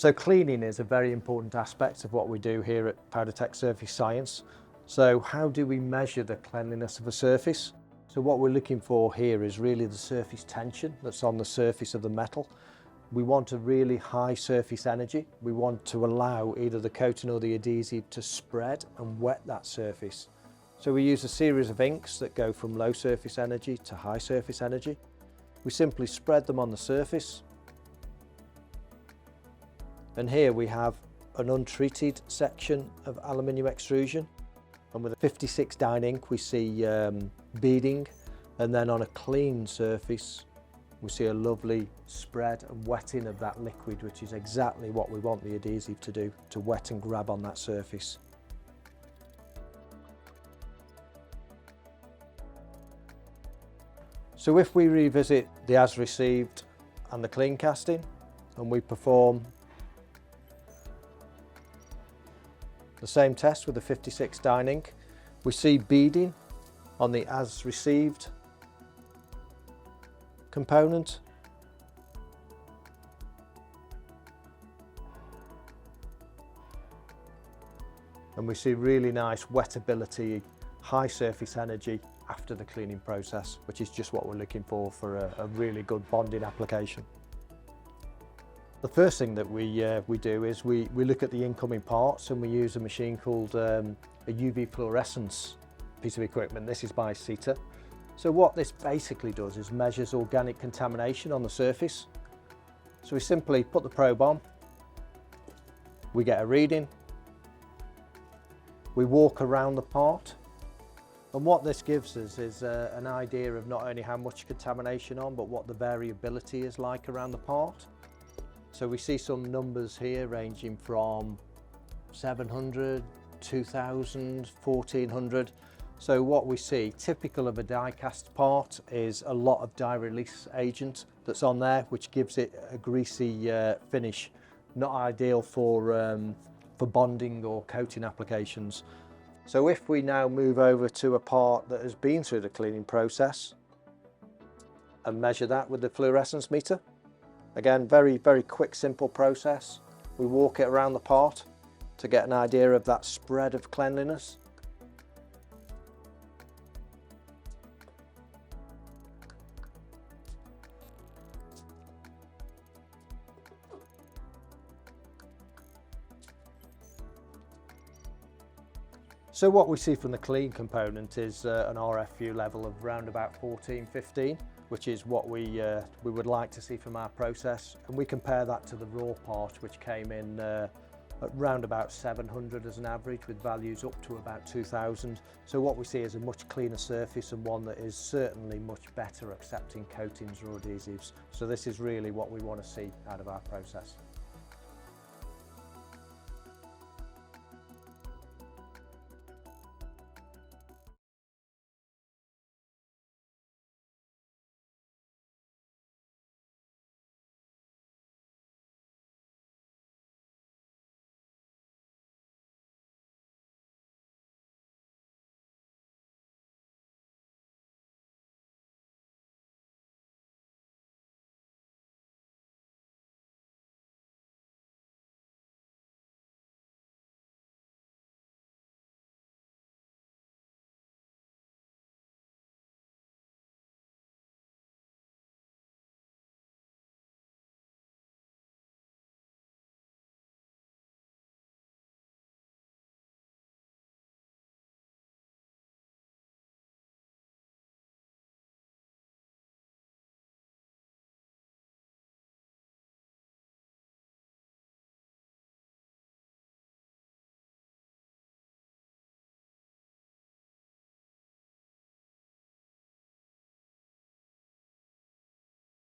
So cleaning is a very important aspect of what we do here at Powdertech Surface Science. So how do we measure the cleanliness of a surface? So what we're looking for here is really the surface tension that's on the surface of the metal. We want a really high surface energy. We want to allow either the coating or the adhesive to spread and wet that surface. So we use a series of inks that go from low surface energy to high surface energy. We simply spread them on the surface. And here we have an untreated section of aluminium extrusion. And with a 56 dyne ink we see beading, and then on a clean surface we see a lovely spread and wetting of that liquid, which is exactly what we want the adhesive to do, to wet and grab on that surface. So if we revisit the as received and the clean casting, and we perform the same test with the 56 dyne ink, we see beading on the as received component, and we see really nice wettability, high surface energy after the cleaning process, which is just what we're looking for a really good bonding application. The first thing that we do is we look at the incoming parts, and we use a machine called a UV fluorescence piece of equipment. This is by CETA. So what this basically does is measures organic contamination on the surface. So we simply put the probe on, we get a reading, we walk around the part, and what this gives us is an idea of not only how much contamination on, but what the variability is like around the part. So we see some numbers here ranging from 700, 2000, 1400. So what we see, typical of a die cast part, is a lot of dye release agent that's on there, which gives it a greasy finish, not ideal for bonding or coating applications. So if we now move over to a part that has been through the cleaning process and measure that with the fluorescence meter, again, very quick, simple process. We walk it around the part to get an idea of that spread of cleanliness. So what we see from the clean component is an RFU level of around about 14, 15, which is what we would like to see from our process. And we compare that to the raw part, which came in at round about 700 as an average, with values up to about 2000. So what we see is a much cleaner surface, and one that is certainly much better accepting coatings or adhesives. So this is really what we want to see out of our process.